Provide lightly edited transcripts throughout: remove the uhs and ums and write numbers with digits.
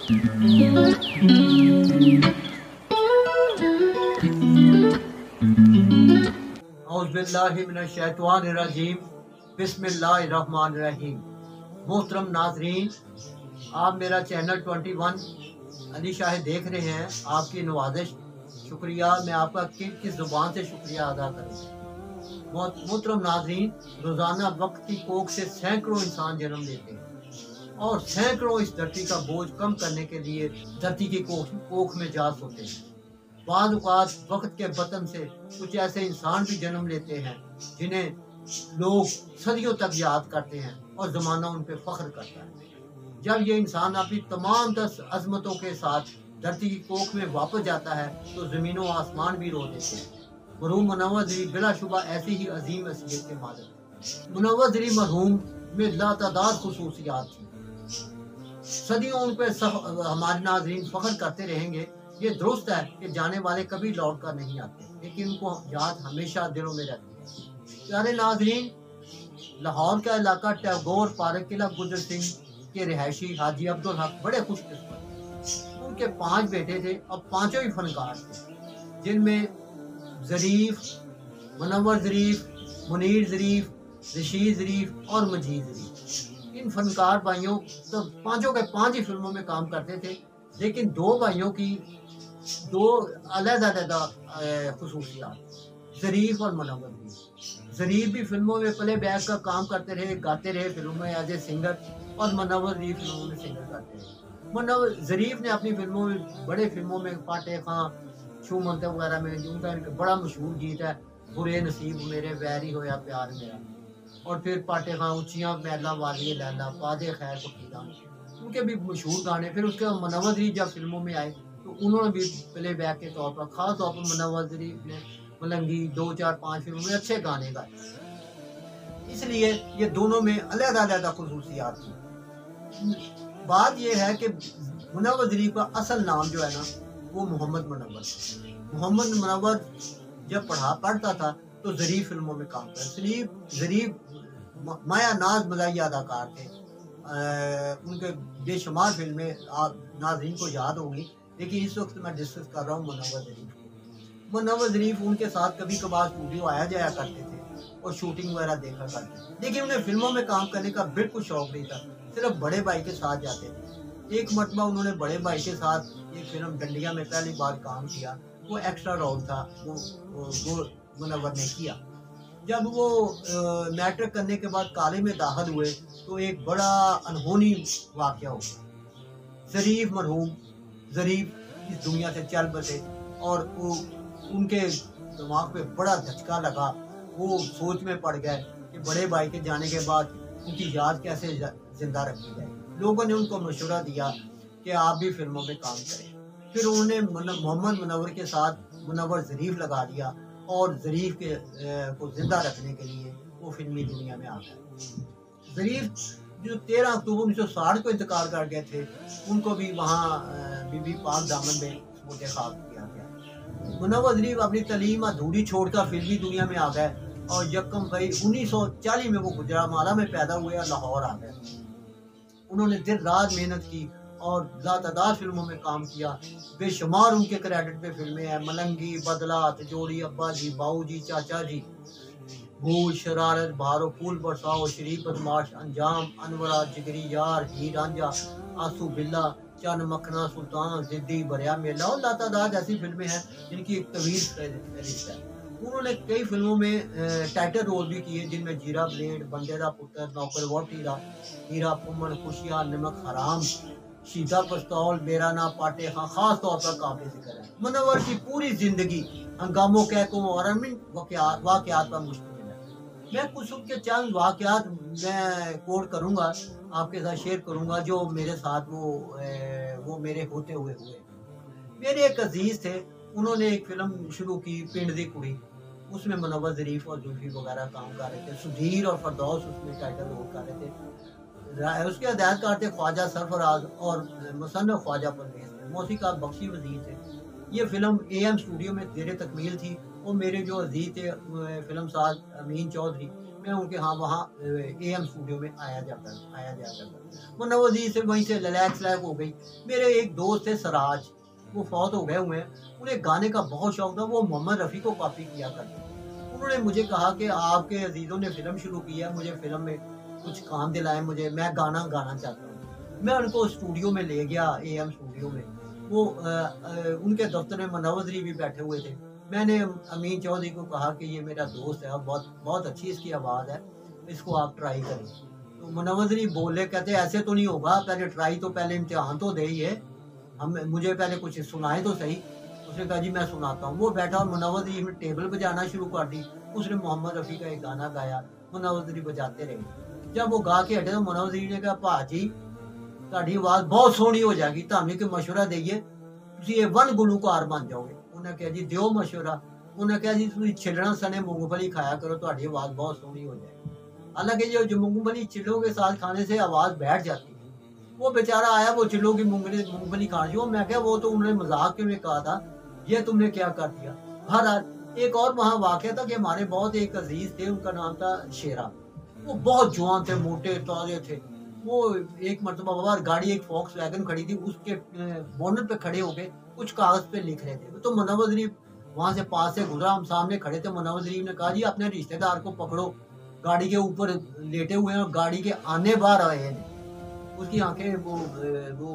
औज़ुबिल्लाहिमिनश्शैतानिर्रजीम बिस्मिल्लाहिर्रहमानिर्रहीम। मोहतरम नाजरीन, आप मेरा चैनल 21 अली शाह देख रहे हैं। आपकी नवाजिश शुक्रिया। मैं आपका किस ज़ुबान से शुक्रिया अदा करूँ। मोहतरम नाजरीन, रोज़ाना वक्त की कोख से सैकड़ों इंसान जन्म लेते हैं और सैकड़ों इस धरती का बोझ कम करने के लिए धरती की कोख में जा सोते हैं। बाद औक़ात वक्त के बतन से कुछ ऐसे इंसान भी जन्म लेते हैं जिन्हें लोग सदियों तक याद करते हैं और ज़माना उन पर फ़ख्र करता है। जब ये इंसान अपनी तमाम 10 अज़मतों के साथ धरती की कोख में वापस जाता है तो ज़मीन व आसमान भी रो देते हैं। मरहूम मुनव्वर ज़रीफ़ बिलाशुबा ऐसी ही अजीम हैसियत के मालिक थे। मुनव्वर ज़रीफ़ मरहूम में लातादाद खुसूसियात थी। सदियों उन पर हमारे नाज़रीन फ़ख्र करते रहेंगे। ये दुरुस्त है कि जाने वाले कभी लौट कर नहीं आते, लेकिन उनको याद हमेशा दिलों में रहती है। प्यारे नाज़रीन, लाहौर का इलाका टैगोर पार्क किला गुजर सिंह के रिहायशी हाजी अब्दुल हक बड़े खुशकिस्मत। उनके 5 बेटे थे और पांचों ही फनकार थे, जिनमें ज़रीफ, मुनव्वर ज़रीफ, मुनीर ज़रीफ, रशीद ज़रीफ और मजीद ज़रीफ। इन फनकार भाइयों तो पांचों के 5 ही फिल्मों में काम करते थे, लेकिन 2 भाइयों की 2 अलग-अलग खुसूसियात, ज़रीफ और मुनव्वर ज़रीफ। ज़रीफ भी फिल्मों में प्ले बैक का काम करते रहे, गाते रहे फिल्मों में एज ए सिंगर, और मुनव्वर ज़रीफ फिल्मों में सिंगर गाते रहे। मुनव्वर ज़रीफ ने अपनी फिल्मों में, बड़े फिल्मों में, फाटे खां, छू मंते वगैरह में, उनका इनका बड़ा मशहूर गीत है बुरे नसीब मेरे वैरी होया प्यार मेरा, और फिर पाटे खां, उच्चियां महला वाली लैला, पादे खैर को कीदा, उनके भी मशहूर गाने। फिर उसके बाद मुनव्वर ज़रीफ जब फिल्मों में आए तो उन्होंने भी प्ले बैक के तौर पर, खास तौर पर मुनव्वर ज़रीफ ने मलंगी 2, 4, 5 फिल्मों में अच्छे गाने गाए, इसलिए ये दोनों में अलग-अलग खुसूसियात थी। बात यह है कि मुनव्वर ज़रीफ का असल नाम जो है ना, वो मोहम्मद मुनव्वर। मोहम्मद मुनव्वर जब पढ़ता था तो ज़रीफ फिल्मों में काम करता। ज़रीफ माया नाज मज़ाही अदाकार थे। उनके बेशुमार फिल्में नाज़रीन को याद होंगी, लेकिन इस वक्त मैं डिस्कस कर रहा हूँ मुनव्वर ज़रीफ को। मुनव्वर ज़रीफ उनके साथ कभी कभार स्टूडियो आया जाया करते थे और शूटिंग वगैरह देखा करते थे, लेकिन उन्हें फिल्मों में काम करने का बिल्कुल शौक नहीं था, सिर्फ बड़े भाई के साथ जाते थे। एक मरतबा उन्होंने बड़े भाई के साथ एक फिल्म डंडिया में पहली बार काम किया। वो एक्स्ट्रा रोल था, वो मुनव्वर ने किया। जब वो मैट्रिक करने के बाद कॉलेज में दाखिल हुए तो एक बड़ा अनहोनी वाक़या हो गया। ज़रीफ मरहूम ज़रीफ इस दुनिया से चल बसे और वो उनके दिमाग पे बड़ा झटका लगा। वो सोच में पड़ गए कि बड़े भाई के जाने के बाद उनकी याद कैसे जिंदा रखी जाए। लोगों ने उनको मशवरा दिया कि आप भी फिल्मों में काम करें। फिर उन्होंने मोहम्मद मुनव्वर के साथ मुनव्वर ज़रीफ लगा दिया और ज़रीफ के को जिंदा रखने के लिए वो फिल्मी दुनिया में आ गए। ज़रीफ जो 13 अक्टूबर 1960 को इंतकाल कर गए थे, उनको भी वहाँ बीबी पाक दामन में मुझे खाक किया गया। मुनव्वर ज़रीफ अपनी तालीम अधूरी छोड़कर फिल्मी दुनिया में आ गए और 1 मई 1940 में वो गुजरामाला में पैदा हुए और लाहौर आ गए। उन्होंने दिन रात मेहनत की और लातादाद फिल्मों में काम किया। बेशुमार उनके क्रेडिट पे फिल्में हैं, मलंगी, बदला, तिजोरी, अब्बा जी, बाऊ जी, चाचा जी, भूल, शरारत, बहारो फूल बरसाओ, शरीफ बदमाश, अंजाम, अनवरा, जिगरी यार, हीर रांझा, आंसू बिल्ला, चन मखना, सुल्तान, जिद्दी, बरिया मेला और लातादाद ऐसी फिल्में हैं जिनकी एक तवील फहरिस्त है। उन्होंने कई फिल्मों में टाइटल रोल भी किए, जिनमें जीरा ब्लेड, बंदे दा पुत्र, नौकर वोट हीरा, हीरा पुमन, खुशियाँ, नमक हराम, शीदा पिस्तौल, मेरा नाम पाटे खां खास तौर पर काबिल जिक्र है। मुनव्वर की पूरी जिंदगी हंगामों, कहकों और अमीन वाक़यात पर मुश्तमिल है। मैं कुछ उनके चंद वाक़यात मैं कोट करूँगा, आपके साथ शेयर करूँगा, जो मेरे साथ वो मेरे होते हुए हुए। मेरे एक अजीज थे, उन्होंने एक फिल्म शुरू की पिंड दी कुड़ी, उसमें मुनव्वर ज़रीफ और जुल्फी वगैरह काम कर रहे थे। सुधीर और फरदौस उसमें टाइटल रोल कर रहे थे। उसके हिदायतकार थे ख्वाजा सरफराज और मुसन्निफ ख्वाजा परवेज़ थे। मौसीक़ार बख्शी वज़ीर थे। ये फिल्म AM स्टूडियो में ज़ेरे तकमील थी और मेरे जो अजीज थे फिल्म साज अमीन चौधरी, हैं उनके, हाँ वहाँ AM स्टूडियो में आया जाता था। मुनव्वर अजीज से वहीं से रिलैक्स हो गई। मेरे एक दोस्त थे सराज, वो फौत हो गए हुए हैं। उन्हें गाने का बहुत शौक था, वो मोहम्मद रफ़ी को कॉपी किया करते थे। उन्होंने मुझे कहा कि आपके अजीज़ों ने फिल्म शुरू की है, मुझे फिल्म में कुछ काम दिलाएं, मुझे, मैं गाना गाना चाहता हूँ। मैं उनको स्टूडियो में ले गया, AM स्टूडियो में। वो उनके दफ्तर में मुनव्वर अजीज भी बैठे हुए थे। मैंने अमीन चौधरी को कहा कि ये मेरा दोस्त है और बहुत बहुत अच्छी इसकी आवाज़ है, इसको आप ट्राई करें। तो मुनव्वर अजीज बोले, कहते ऐसे तो नहीं होगा, पहले ट्राई तो, पहले इम्तिहान तो दे ही है, हम मुझे पहले कुछ सुनाए तो सही। उसने कहा जी मैं सुनाता हूँ। वो बैठा और मुनव्वर अजीज ने टेबल बजाना शुरू कर दी। उसने मोहम्मद रफ़ी का एक गाना गाया, मुनव्वर अजीज बजाते रहे। जब वो गा के हटे तो मुनव्वर अजीज ने कहा, भाजी ਤੁਹਾਡੀ आवाज़ बहुत सोहनी हो जाएगी, ਤੁਹਾਨੂੰ एक मशवरा देइए, ਤੁਸੀਂ ਇਹ वन गुलूकार बन जाओगे। उन्हें कहा जी दियो मशवरा। उन्हें कहा जी ਤੁਸੀਂ छिलना सने मूंगफली खाया करो, ਤੁਹਾਡੀ आवाज़ बहुत सोहनी हो जाएगी। हालांकि जो मूंगफली चिल्लों के साथ खाने से आवाज़ बैठ जाती है। वो बेचारा आया, वो चिल्लों की मूंगफली खाने जो, मैं क्या वो तो उन्होंने मजाक में कहा था, ये तुमने क्या कर दिया। बहरहाल एक और वहाँ वाक़या था कि हमारे बहुत एक अजीज थे, उनका नाम था शेरा। वो बहुत जवान थे, मोटे ताजे थे। वो एक मरतबा बाबा गाड़ी, एक वॉक्सवैगन खड़ी थी, उसके बोनट पे खड़े होके कुछ कागज पे लिख रहे थे। तो मुनव्वर अजीज वहां से पास से गुजरा, हम सामने खड़े थे। मुनव्वर अजीज ने कहा जी अपने रिश्तेदार को पकड़ो, गाड़ी के ऊपर लेटे हुए हैं और गाड़ी के आने बाहर आए हैं। उसकी आंखें वो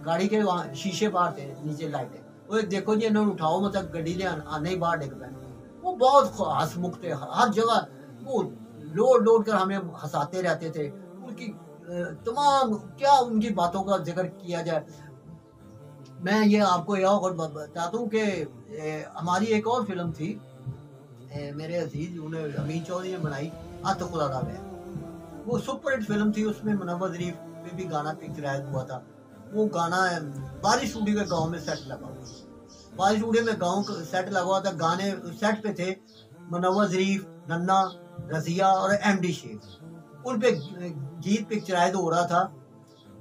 गाड़ी के शीशे बाहर थे, नीचे लाइटें। वो देखो जी इन्होंने उठाओ, मतलब गड्डी ले आने ही बाहर डिग पाए। वो बहुत हंसमुख थे, हर जगह वो लोड लोड कर हमें हंसाते रहते थे। उनकी तमाम क्या उनकी बातों का जिक्र किया जाए। मैं ये आपको यह और बताता हूँ कि हमारी एक और फिल्म थी, मेरे अजीज उन्हें अमीन चौधरी ने बनाई, आतकुल्ला है। वो सुपर हिट फिल्म थी, उसमें मुनव्वर अजीज पे भी गाना पिक्चराइज हुआ था। वो गाना बारिश स्टूडियो के गाँव में सेट लगा हुआ, बारिश स्टूडियो में गाँव का सेट लगा हुआ था। गाने सेट पे थे मुनव्वर अजीज, नन्ना, रजिया और MD शेख। उन पे गीत पिक्चराइज हो रहा था,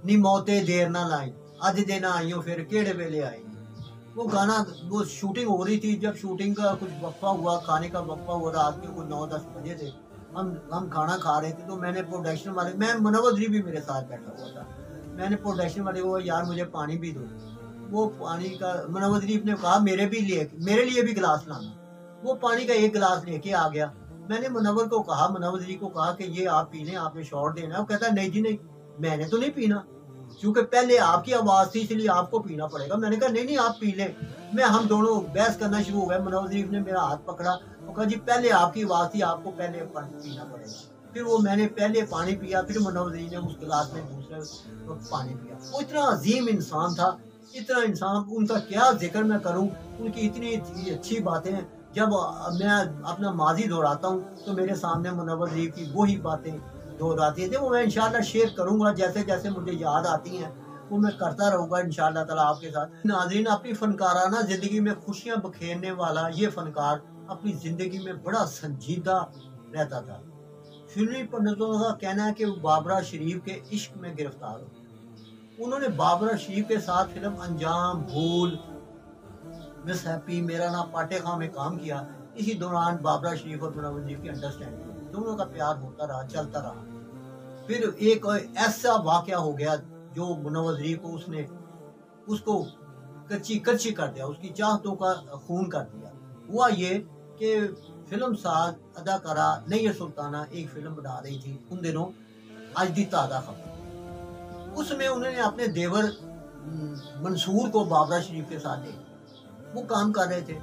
नी मौते देर ना लाई, अज देना आइयो फिर केड़े वेले आएंगे। वो गाना, वो शूटिंग हो रही थी। जब शूटिंग का कुछ वक्फा हुआ, खाने का वक्फा हुआ, रात के कुछ 9-10 बजे थे, हम खाना खा रहे थे। तो मैंने प्रोडक्शन वाले, मैं मुनव्वर अजीज भी मेरे साथ बैठा हुआ था, मैंने प्रोडक्शन वाले को, यार मुझे पानी भी दो। वो पानी का मुनव्वर अजीज ने कहा मेरे लिए भी गिलास लाना। वो पानी का एक गिलास लेके आ गया। मैंने मुनव्वर अजीज को कहा कि ये आप पी लें, आपने शॉट देना है। वो कहता है नहीं जी नहीं, मैंने तो नहीं पीना, क्योंकि पहले आपकी आवाज़ थी इसलिए आपको पीना पड़ेगा। मैंने कहा नहीं आप पी लें। हम दोनों बहस करना शुरू हो गए। मुनव्वर अजीज ने मेरा हाथ पकड़ा, वो कहा जी पहले आपकी आवाज़ थी, आपको पहले पीना पड़ेगा। फिर वो मैंने पहले पानी पिया, फिर मुनव्वर अजीज ने उस गिलास में दूसरे पानी पिया। वो इतना अजीम इंसान था, इतना इंसान, उनका क्या जिक्र मैं करूँ, उनकी इतनी अच्छी बातें। जब मैं अपना माजी दोहराता हूँ तो मेरे सामने मुनव्वर अजीज की वही बातें दोहराती है। वो मैं इंशाल्लाह शेयर करूँगा, जैसे जैसे मुझे याद आती हैं वो मैं करता रहूँगा इंशाल्लाह ताला आपके साथ। नाज़रीन, अपनी फनकाराना ज़िंदगी में खुशियाँ बखेरने वाला ये फनकार अपनी ज़िंदगी में बड़ा संजीदा रहता था। फिल्मी पंडितों का कहना है कि वो बाबरा शरीफ के इश्क में गिरफ्तार हो। उन्होंने बाबरा शरीफ के साथ फिल्म अंजाम, भूल, मिस हैप्पी, मेरा नाम पाटे खां में काम किया। इसी दौरान बाबरा शरीफ और मुनव्वर अजीज की अंडरस्टैंडिंग, दोनों का प्यार होता रहा, चलता रहा। फिर एक ऐसा वाकया हो गया जो मुनव्वर अजीज को उसको कच्ची कर दिया, उसकी चाहतों का खून कर दिया। हुआ ये कि फिल्म साज अदाकारा नैयर सुल्ताना एक फिल्म बना रही थी उन दिनों, आज दी ताज़ा खबर। उसमें उन्होंने अपने देवर मंसूर को बाबरा शरीफ के साथ देखा, वो काम कर रहे थे।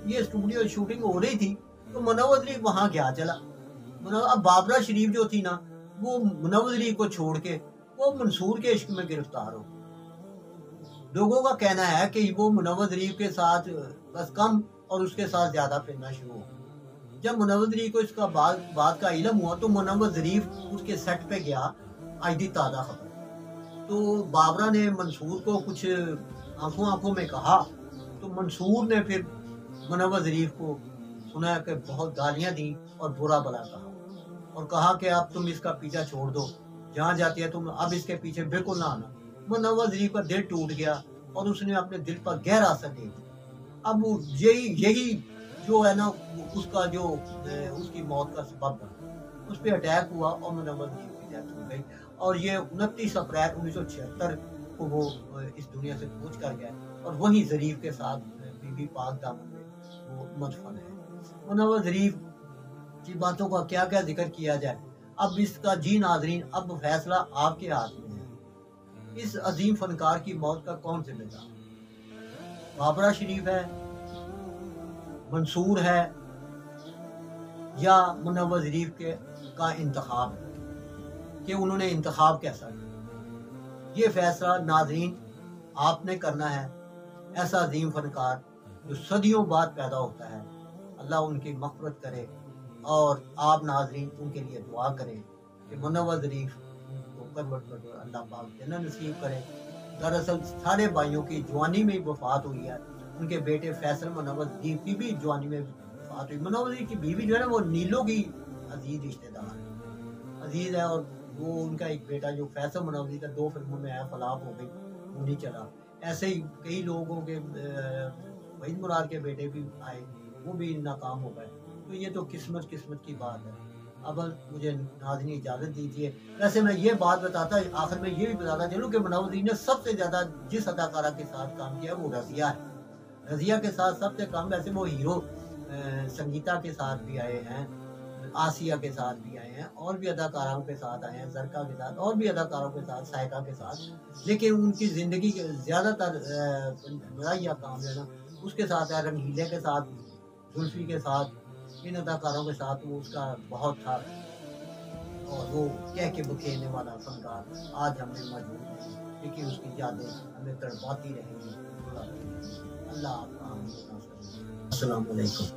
ये स्टूडियो शूटिंग हो रही थी तो मुनव्वर अजीज वहां गया चला। अब बाबरा शरीफ जो थी ना, वो मुनव्वर अजीज को छोड़ के वो मंसूर के इश्क में गिरफ्तार हो। लोगों का कहना है कि वो मुनव्वर अजीज के साथ बस कम और उसके साथ ज्यादा फिरना शुरू हो। जब मुनव्वर अजीज को इसका बात का इल्म हुआ तो मुनव्वर अजीज उसके सेट पे गया, आज दी ताज़ा खबर। तो बाबरा ने मंसूर को कुछ आंखों में कहा, तो मंसूर ने फिर मुनव्वर अजीज को सुना कि बहुत गालियां दी और बुरा भला कहा और कहा कि अब तुम इसका पीछा छोड़ दो, जहाँ जाती है तुम अब इसके पीछे बिल्कुल ना आना। मुनव्वर अजीज का दिल टूट गया और उसने अपने दिल पर गहरा असर दे दिया। अब यही जो है ना उसका जो उसकी मौत का सबब बना। उस पर अटैक हुआ और मुनव्वर ज़रीफ की डेथ हो गई। और ये 29 अप्रैल 1976 को वो इस दुनिया से कूच कर गया और वहीं ज़रीफ के साथ बीबी पाक दामन में वो मदफन है। मुनव्वर ज़रीफ की बातों का क्या क्या जिक्र किया जाए। अब इसका जी नाज़रीन, अब फैसला आपके हाथ में है। इस अजीम फनकार की मौत का कौन जिम्मेदार? बाबरा शरीफ है, मंसूर है, या मुनव्वर ज़रीफ के का इंतखाब है कि उन्होंने इंतखाब कैसा किया? ये फैसला नाज़रीन आपने करना है। ऐसा अजीम फनकार जो सदियों बाद पैदा होता है, अल्लाह उनकी मग़फ़िरत करे और आप नाज़रीन उनके लिए दुआ करें कि मुनव्वर ज़रीफ को करवट कर अल्लाह पाक जन्नत नसीब करे। दरअसल सारे भाइयों की जवानी में ही वफ़ात हुई है। उनके बेटे फैसल मुनव्वर ज़रीफ की भी जवानी में वफ़ात हुई। मुनव्वर ज़रीफ की बीवी जो है ना, वो नीलो की अजीज रिश्तेदार है, अजीज है। और वो उनका एक बेटा जो फैसल मुनव्वर ज़रीफ का 2 फिल्मों में आया, फलाप हो गई, वो नहीं चला। ऐसे ही कई लोगों के वहीद मुराद के बेटे भी आए, वो भी नाकाम हो गए। तो ये तो किस्मत की बात है। अब मुझे नाज़रीन इजाज़त दीजिए। वैसे मैं ये बात बताता, आखिर में ये भी बताता चलूँ कि मुनव्वर ज़रीफ ने सबसे ज़्यादा जिस अदाकारा के साथ काम किया वो रज़िया है। रज़िया के साथ सबसे कम, वैसे वो हीरो संगीता के साथ भी आए हैं, आसिया के साथ भी आए हैं, और भी अदाकाराओं के साथ आए हैं, ज़रका के साथ, और भी अदाकारों के साथ, सायका के साथ। लेकिन उनकी ज़िंदगी के ज़्यादातर रज़िया काम है ना, उसके साथ है, रंगीले के साथ, जुल्फ़ी के साथ, इन अदाकारों के साथ वो उसका बहुत था। और वो कह के बखेरने वाला फनकार आज हमें मौजूद है, लेकिन उसकी यादें हमें तड़पाती रहेंगी। अल्लाह आपका अस्सलाम वालेकुम।